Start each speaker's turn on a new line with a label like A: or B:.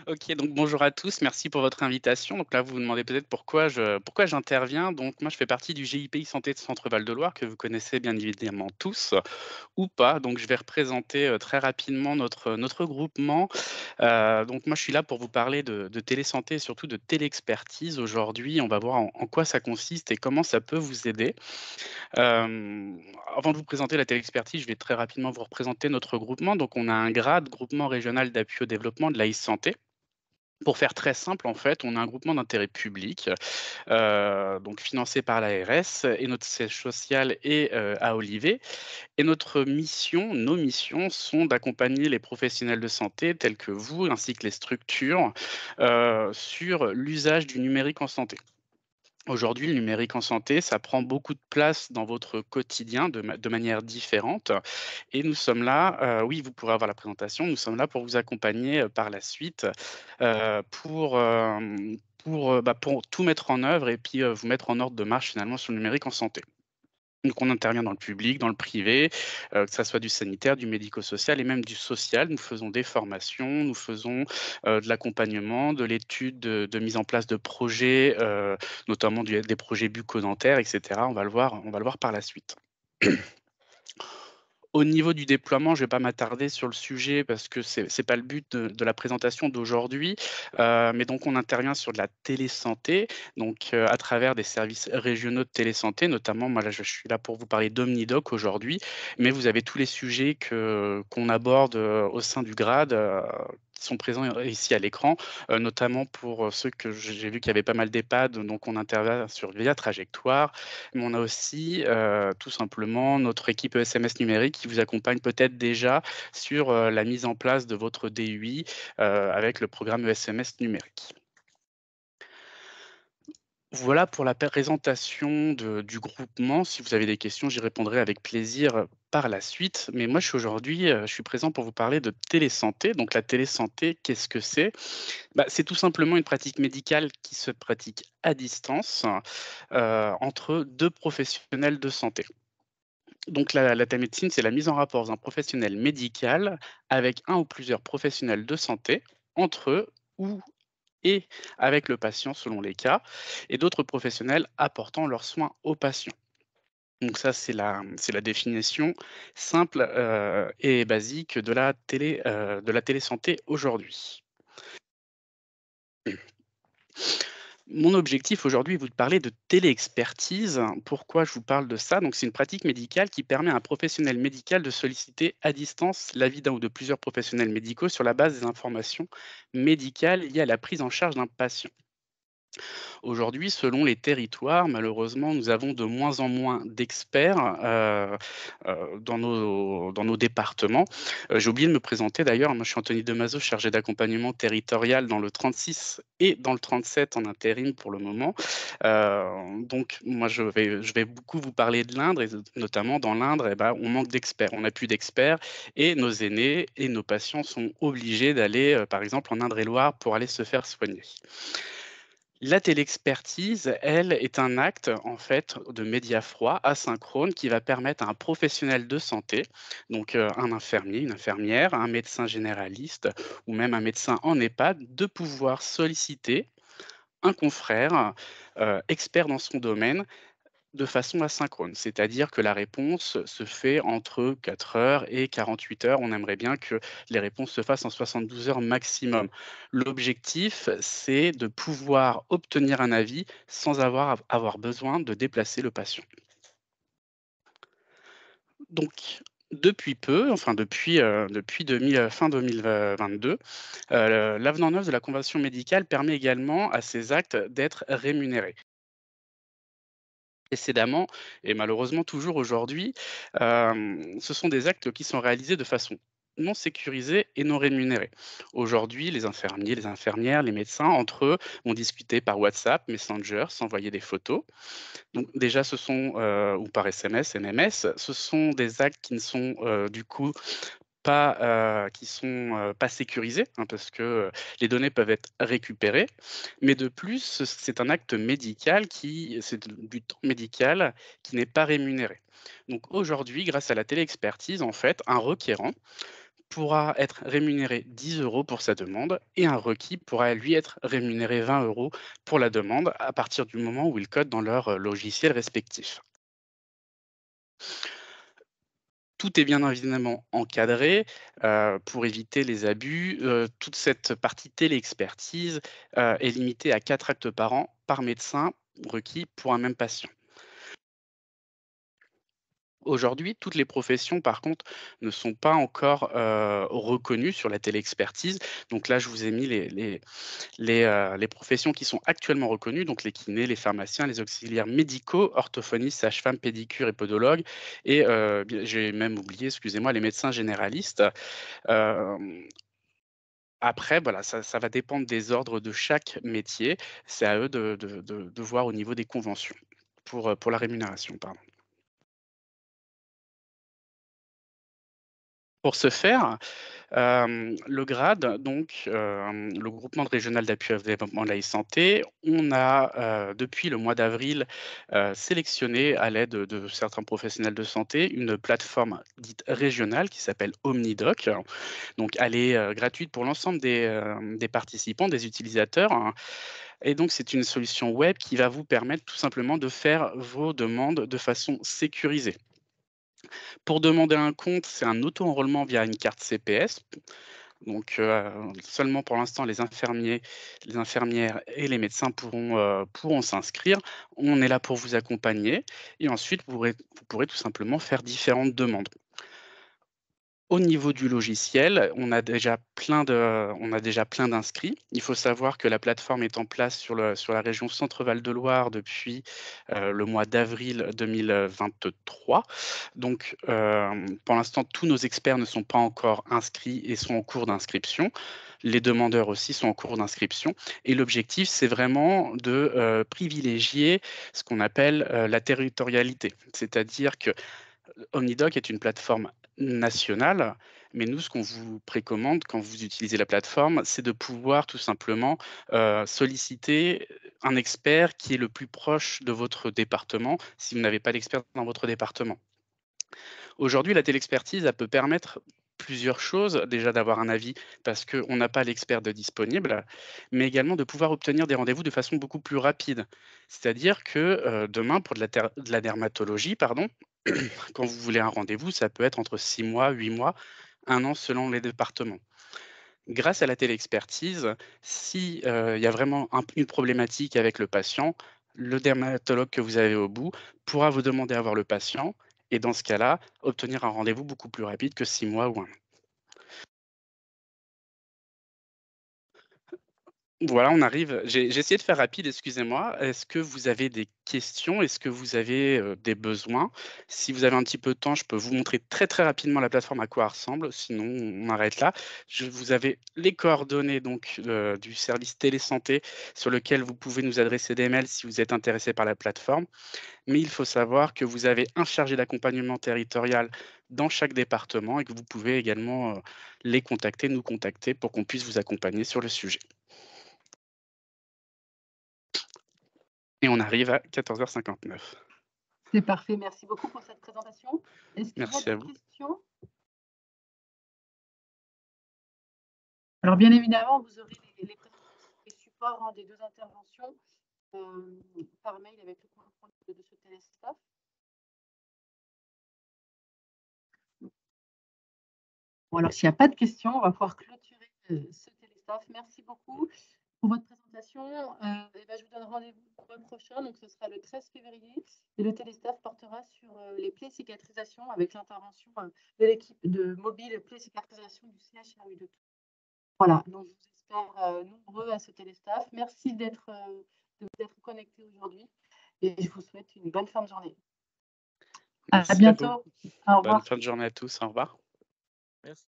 A: OK, donc bonjour à tous, merci pour votre invitation. Donc là, vous vous demandez peut-être pourquoi j'interviens. Donc moi, je fais partie du GIPI Santé de Centre Val de Loire que vous connaissez bien évidemment tous, ou pas. Donc je vais représenter, très rapidement notre groupement. Donc moi, je suis là pour vous parler de télésanté et surtout de téléexpertise. Aujourd'hui, on va voir en quoi ça consiste et comment ça peut vous aider. Avant de vous présenter la téléexpertise, je vais très rapidement vous représenter notre groupement. Donc on a un GRAD, Groupement régional d'appui au développement de l'AI-santé. Pour faire très simple, en fait, on a un groupement d'intérêt public, donc financé par l'ARS, et notre siège social est, à Olivet, et nos missions sont d'accompagner les professionnels de santé tels que vous, ainsi que les structures, sur l'usage du numérique en santé. Aujourd'hui, le numérique en santé, ça prend beaucoup de place dans votre quotidien de manière différente, et nous sommes là, oui, vous pourrez avoir la présentation. Nous sommes là pour vous accompagner, par la suite, pour tout mettre en œuvre et puis, vous mettre en ordre de marche finalement sur le numérique en santé. Donc on intervient dans le public, dans le privé, que ça soit du sanitaire, du médico-social et même du social. Nous faisons des formations, nous faisons, de l'accompagnement, de l'étude de mise en place de projets, notamment des projets bucco-dentaires et cetera. On va le voir par la suite. Au niveau du déploiement, je ne vais pas m'attarder sur le sujet parce que c'est pas le but de la présentation d'aujourd'hui, mais donc on intervient sur de la télésanté, donc à travers des services régionaux de télésanté, notamment moi là je suis là pour vous parler d'Omnidoc aujourd'hui, mais vous avez tous les sujets qu'on aborde, au sein du grade, qui sont présents ici à l'écran, notamment pour, ceux que j'ai vu qu'il y avait pas mal d'EHPAD, donc on intervient sur Via Trajectoire, mais on a aussi, tout simplement notre équipe ESMS numérique qui vous accompagne peut-être déjà sur, la mise en place de votre DUI, avec le programme ESMS numérique. Voilà pour la présentation du groupement. Si vous avez des questions, j'y répondrai avec plaisir, par la suite. Mais moi, je suis présent pour vous parler de télésanté. Donc la télésanté, qu'est-ce que c'est? Bah, c'est tout simplement une pratique médicale qui se pratique à distance, entre 2 professionnels de santé. Donc la télémédecine, c'est la mise en rapport d'un professionnel médical avec un ou plusieurs professionnels de santé, entre eux ou et avec le patient selon les cas, et d'autres professionnels apportant leurs soins aux patients. Donc ça, c'est la définition simple, et basique de la télésanté aujourd'hui. Mon objectif aujourd'hui est de vous parler de téléexpertise. Pourquoi je vous parle de ça? Donc, c'est une pratique médicale qui permet à un professionnel médical de solliciter à distance l'avis d'un ou de plusieurs professionnels médicaux sur la base des informations médicales liées à la prise en charge d'un patient. Aujourd'hui, selon les territoires, malheureusement, nous avons de moins en moins d'experts, dans nos départements. J'ai oublié de me présenter d'ailleurs, moi je suis Anthony Demazo, chargé d'accompagnement territorial dans le 36 et dans le 37 en intérim pour le moment. Donc moi je vais beaucoup vous parler de l'Indre, et notamment dans l'Indre, eh ben, on manque d'experts. On n'a plus d'experts, et nos aînés et nos patients sont obligés d'aller, par exemple en Indre-et-Loire pour aller se faire soigner. La télexpertise, elle, est un acte en fait de média froid asynchrone qui va permettre à un professionnel de santé, donc un infirmier, une infirmière, un médecin généraliste ou même un médecin en EHPAD, de pouvoir solliciter un confrère, expert dans son domaine, de façon asynchrone. C'est-à-dire que la réponse se fait entre 4 heures et 48 heures. On aimerait bien que les réponses se fassent en 72 heures maximum. L'objectif, c'est de pouvoir obtenir un avis sans avoir besoin de déplacer le patient. Donc, depuis peu, enfin depuis 2022, l'avenant 9 de la convention médicale permet également à ces actes d'être rémunérés. Précédemment, et malheureusement toujours aujourd'hui, ce sont des actes qui sont réalisés de façon non sécurisée et non rémunérée. Aujourd'hui, les infirmiers, les infirmières, les médecins, entre eux, vont discuter par WhatsApp, Messenger, s'envoyer des photos. Donc déjà, ou par SMS, MMS, ce sont des actes qui ne sont, du coup, pas sécurisés, hein, parce que, les données peuvent être récupérées. Mais de plus, c'est un acte médical du temps médical qui n'est pas rémunéré. Donc aujourd'hui, grâce à la téléexpertise, en fait, un requérant pourra être rémunéré 10 € pour sa demande et un requis pourra lui être rémunéré 20 € pour la demande à partir du moment où ils codent dans leur logiciel respectif. Tout est bien évidemment encadré, pour éviter les abus. Toute cette partie téléexpertise, est limitée à 4 actes par an par médecin requis pour un même patient. Aujourd'hui, toutes les professions, par contre, ne sont pas encore, reconnues sur la téléexpertise. Donc là, je vous ai mis les professions qui sont actuellement reconnues, donc les kinés, les pharmaciens, les auxiliaires médicaux, orthophonistes, sages-femmes, pédicures et podologues et bien j'ai même oublié, excusez-moi, les médecins généralistes. Hem, Après, voilà, ça va dépendre des ordres de chaque métier. C'est à eux de voir au niveau des conventions pour la rémunération, pardon. Pour ce faire, le GRAD, donc le groupement régional d'appui au développement de la e-santé, on a, depuis le mois d'avril, sélectionné à l'aide de certains professionnels de santé, une plateforme dite régionale qui s'appelle OmniDoc. Donc elle est, gratuite pour l'ensemble des participants, des utilisateurs, hein, et donc c'est une solution web qui va vous permettre tout simplement de faire vos demandes de façon sécurisée. Pour demander un compte, c'est un auto-enrôlement via une carte CPS. Donc, seulement pour l'instant, les infirmières et les médecins pourront s'inscrire. On est là pour vous accompagner et ensuite vous pourrez tout simplement faire différentes demandes. Au niveau du logiciel, on a déjà plein d'inscrits. Il faut savoir que la plateforme est en place sur la région Centre-Val de Loire depuis, le mois d'avril 2023. Donc, pour l'instant, tous nos experts ne sont pas encore inscrits et sont en cours d'inscription. Les demandeurs aussi sont en cours d'inscription et l'objectif, c'est vraiment de, privilégier ce qu'on appelle, la territorialité. C'est-à-dire que OmniDoc est une plateforme nationale, mais nous, ce qu'on vous précommande quand vous utilisez la plateforme, c'est de pouvoir tout simplement, solliciter un expert qui est le plus proche de votre département, si vous n'avez pas d'expert dans votre département. Aujourd'hui, la télexpertise, elle peut permettre plusieurs choses. Déjà d'avoir un avis parce qu'on n'a pas l'expert de disponible, mais également de pouvoir obtenir des rendez-vous de façon beaucoup plus rapide. C'est-à-dire que, demain pour de la dermatologie, pardon, quand vous voulez un rendez-vous, ça peut être entre 6 mois, 8 mois, 1 an selon les départements. Grâce à la téléexpertise, si, il y a vraiment une problématique avec le patient, le dermatologue que vous avez au bout pourra vous demander à voir le patient et dans ce cas-là, obtenir un rendez-vous beaucoup plus rapide que 6 mois ou 1 an. Voilà, on arrive j'ai essayé de faire rapide, excusez-moi. Est-ce que vous avez des questions? Est-ce que vous avez, des besoins? Si vous avez un petit peu de temps, je peux vous montrer très, très rapidement la plateforme à quoi elle ressemble, sinon on arrête là. Vous avez les coordonnées donc, du service télésanté sur lequel vous pouvez nous adresser des mails si vous êtes intéressé par la plateforme. Mais il faut savoir que vous avez un chargé d'accompagnement territorial dans chaque département et que vous pouvez également, les contacter, nous contacter pour qu'on puisse vous accompagner sur le sujet. Et on arrive à 14h59.
B: C'est parfait, merci beaucoup pour cette présentation. Est-ce qu'il y a
A: Merci
B: des
A: à vous.
B: questions? Alors bien évidemment, vous aurez les présentations, les supports, hein, des 2 interventions, par mail avec le compte rendu de ce téléstaff. Bon alors s'il n'y a pas de questions, on va pouvoir clôturer, ce téléstaff. Merci beaucoup pour votre présentation. Et bah, je vous donne rendez-vous le mois prochain, donc ce sera le 13 février et le téléstaff portera sur, les plaies cicatrisation avec l'intervention, de l'équipe de mobile plaies cicatrisation du CHRU de Tours. Voilà, donc je vous espère, nombreux à ce téléstaff. Merci de vous être connectés aujourd'hui et je vous souhaite une bonne fin de journée. À
A: Merci à vous.
B: bientôt. Au
A: Bonne
B: revoir.
A: fin de journée à tous. Au revoir.
C: Merci.